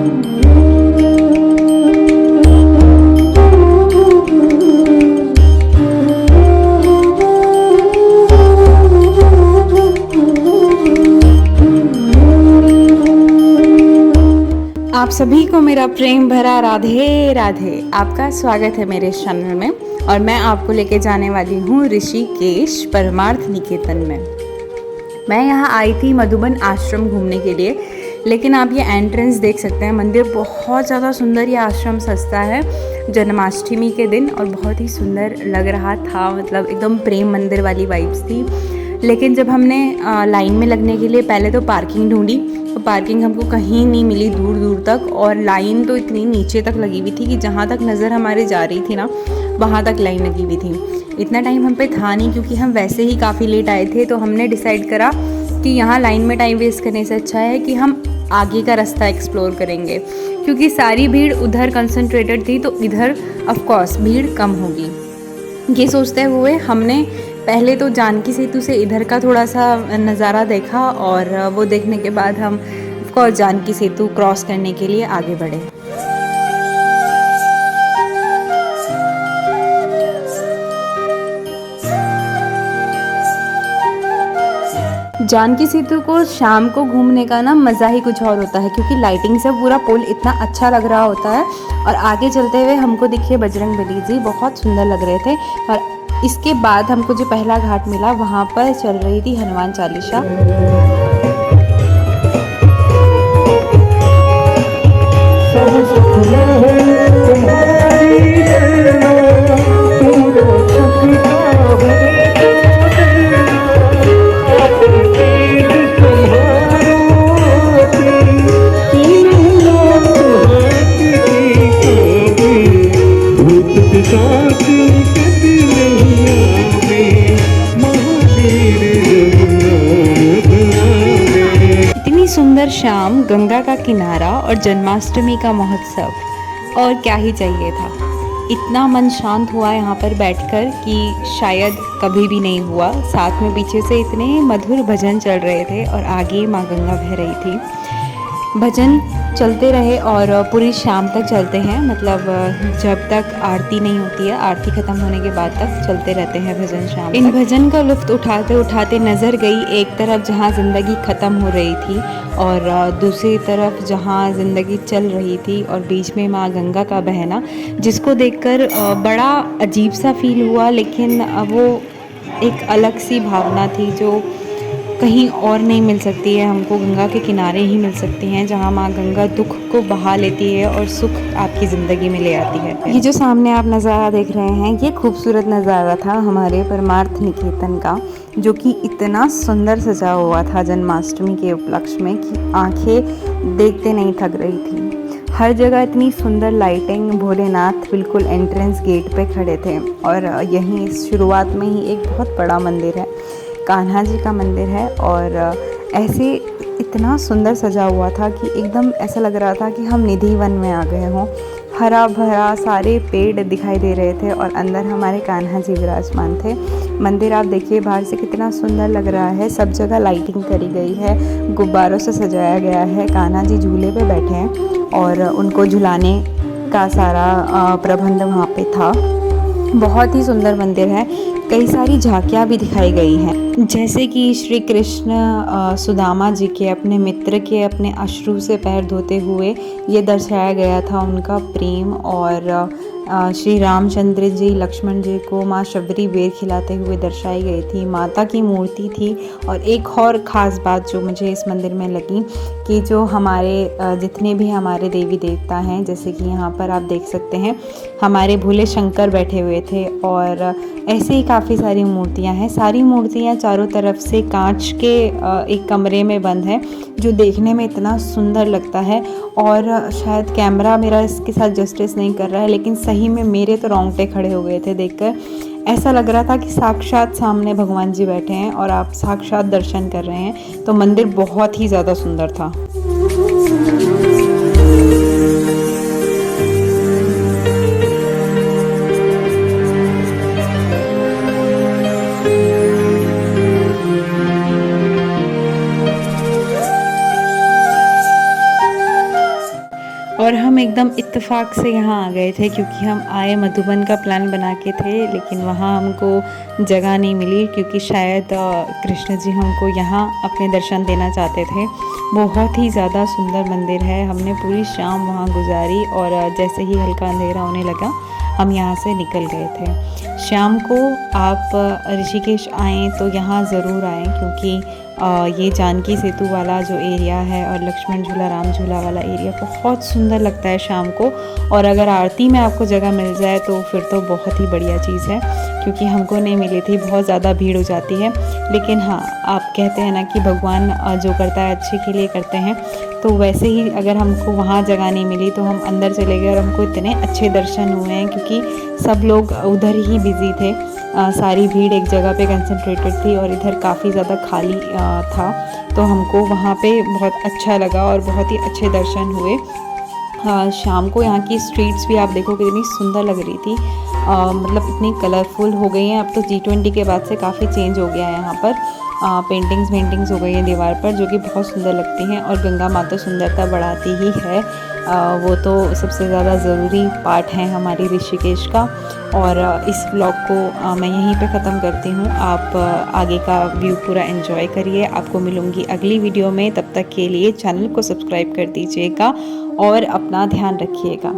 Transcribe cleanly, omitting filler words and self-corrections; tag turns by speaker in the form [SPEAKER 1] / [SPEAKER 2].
[SPEAKER 1] आप सभी को मेरा प्रेम भरा राधे राधे। आपका स्वागत है मेरे चैनल में और मैं आपको लेके जाने वाली हूँ ऋषिकेश परमार्थ निकेतन में। मैं यहाँ आई थी मधुबन आश्रम घूमने के लिए, लेकिन आप ये एंट्रेंस देख सकते हैं। मंदिर बहुत ज़्यादा सुंदर, ये आश्रम सस्ता है जन्माष्टमी के दिन और बहुत ही सुंदर लग रहा था। मतलब एकदम प्रेम मंदिर वाली वाइब्स थी। लेकिन जब हमने लाइन में लगने के लिए पहले तो पार्किंग ढूंढी तो पार्किंग हमको कहीं नहीं मिली दूर दूर तक, और लाइन तो इतनी नीचे तक लगी हुई थी कि जहाँ तक नज़र हमारे जा रही थी ना वहाँ तक लाइन लगी हुई थी। इतना टाइम हम पे था नहीं क्योंकि हम वैसे ही काफ़ी लेट आए थे, तो हमने डिसाइड करा कि यहाँ लाइन में टाइम वेस्ट करने से अच्छा है कि हम आगे का रास्ता एक्सप्लोर करेंगे, क्योंकि सारी भीड़ उधर कंसंट्रेटेड थी तो इधर ऑफकोर्स भीड़ कम होगी। ये सोचते हुए हमने पहले तो जानकी सेतु से इधर का थोड़ा सा नज़ारा देखा और वो देखने के बाद हम ऑफकोर्स जानकी सेतु क्रॉस करने के लिए आगे बढ़े। जानकी सेतु को शाम को घूमने का ना मज़ा ही कुछ और होता है, क्योंकि लाइटिंग से पूरा पुल इतना अच्छा लग रहा होता है। और आगे चलते हुए हमको दिखे बजरंगबली जी, बहुत सुंदर लग रहे थे। और इसके बाद हमको जो पहला घाट मिला वहाँ पर चल रही थी हनुमान चालीसा। सुंदर शाम, गंगा का किनारा और जन्माष्टमी का महोत्सव, और क्या ही चाहिए था। इतना मन शांत हुआ यहाँ पर बैठकर कि शायद कभी भी नहीं हुआ। साथ में पीछे से इतने मधुर भजन चल रहे थे और आगे माँ गंगा बह रही थी। भजन चलते रहे और पूरी शाम तक चलते हैं, मतलब जब तक आरती नहीं होती है, आरती ख़त्म होने के बाद तक चलते रहते हैं भजन शाम। इन भजन का लुत्फ़ उठाते उठाते नज़र गई एक तरफ जहाँ ज़िंदगी ख़त्म हो रही थी और दूसरी तरफ जहाँ ज़िंदगी चल रही थी, और बीच में माँ गंगा का बहना, जिसको देखकर बड़ा अजीब सा फील हुआ। लेकिन वो एक अलग सी भावना थी जो कहीं और नहीं मिल सकती है, हमको गंगा के किनारे ही मिल सकती हैं, जहाँ माँ गंगा दुख को बहा लेती है और सुख आपकी ज़िंदगी में ले आती है। ये जो सामने आप नज़ारा देख रहे हैं, ये खूबसूरत नज़ारा था हमारे परमार्थ निकेतन का, जो कि इतना सुंदर सजा हुआ था जन्माष्टमी के उपलक्ष्य में कि आंखें देखते नहीं थक रही थी। हर जगह इतनी सुंदर लाइटिंग, भोलेनाथ बिल्कुल एंट्रेंस गेट पे खड़े थे। और यहीं शुरुआत में ही एक बहुत बड़ा मंदिर है, कान्हा जी का मंदिर है, और ऐसे इतना सुंदर सजा हुआ था कि एकदम ऐसा लग रहा था कि हम निधि वन में आ गए हों। हरा भरा सारे पेड़ दिखाई दे रहे थे और अंदर हमारे कान्हा जी विराजमान थे। मंदिर आप देखिए बाहर से कितना सुंदर लग रहा है, सब जगह लाइटिंग करी गई है, गुब्बारों से सजाया गया है। कान्हा जी झूले पे बैठे हैं और उनको झुलाने का सारा प्रबंध वहाँ पे था। बहुत ही सुंदर मंदिर है। कई सारी झांकियाँ भी दिखाई गई हैं, जैसे कि श्री कृष्ण सुदामा जी के अपने मित्र के अपने अश्रु से पैर धोते हुए ये दर्शाया गया था उनका प्रेम। और श्री रामचंद्र जी लक्ष्मण जी को माँ शबरी बेर खिलाते हुए दर्शाई गई थी। माता की मूर्ति थी। और एक और ख़ास बात जो मुझे इस मंदिर में लगी कि जो हमारे जितने भी हमारे देवी देवता हैं, जैसे कि यहाँ पर आप देख सकते हैं हमारे भोले शंकर बैठे हुए थे, और ऐसे ही काफ़ी सारी मूर्तियाँ हैं। सारी मूर्तियाँ चारों तरफ से कांच के एक कमरे में बंद है, जो देखने में इतना सुंदर लगता है। और शायद कैमरा मेरा इसके साथ जस्टिस नहीं कर रहा है, लेकिन सही में मेरे तो रोंगटे खड़े हो गए थे देखकर। ऐसा लग रहा था कि साक्षात सामने भगवान जी बैठे हैं और आप साक्षात दर्शन कर रहे हैं। तो मंदिर बहुत ही ज़्यादा सुंदर था। और हम एकदम इत्तेफाक से यहाँ आ गए थे क्योंकि हम आए मधुबन का प्लान बना के थे, लेकिन वहाँ हमको जगह नहीं मिली क्योंकि शायद कृष्ण जी हमको यहाँ अपने दर्शन देना चाहते थे। बहुत ही ज़्यादा सुंदर मंदिर है। हमने पूरी शाम वहाँ गुजारी और जैसे ही हल्का अंधेरा होने लगा हम यहाँ से निकल गए थे। शाम को आप ऋषिकेश आएँ तो यहाँ ज़रूर आएँ क्योंकि ये जानकी सेतु वाला जो एरिया है और लक्ष्मण झूला राम झूला वाला एरिया बहुत सुंदर लगता है शाम को। और अगर आरती में आपको जगह मिल जाए तो फिर तो बहुत ही बढ़िया चीज़ है, क्योंकि हमको नहीं मिली थी, बहुत ज़्यादा भीड़ हो जाती है। लेकिन हाँ, आप कहते हैं ना कि भगवान जो करता है अच्छे के लिए करते हैं, तो वैसे ही अगर हमको वहाँ जगह नहीं मिली तो हम अंदर चले गए और हमको इतने अच्छे दर्शन हुए हैं क्योंकि सब लोग उधर ही बिज़ी थे। सारी भीड़ एक जगह पे कंसंट्रेटेड थी और इधर काफ़ी ज़्यादा खाली था, तो हमको वहाँ पे बहुत अच्छा लगा और बहुत ही अच्छे दर्शन हुए। शाम को यहाँ की स्ट्रीट्स भी आप देखो कितनी सुंदर लग रही थी, मतलब इतनी कलरफुल हो गई हैं। अब तो G20 के बाद से काफ़ी चेंज हो गया है यहाँ पर। पेंटिंग्स हो गई हैं दीवार पर जो कि बहुत सुंदर लगती हैं और गंगा माँ तो सुंदरता बढ़ाती ही है। वो तो सबसे ज़्यादा ज़रूरी पार्ट है हमारी ऋषिकेश का। और इस व्लॉग को मैं यहीं पे ख़त्म करती हूँ। आप आगे का व्यू पूरा एंजॉय करिए। आपको मिलूँगी अगली वीडियो में, तब तक के लिए चैनल को सब्सक्राइब कर दीजिएगा और अपना ध्यान रखिएगा।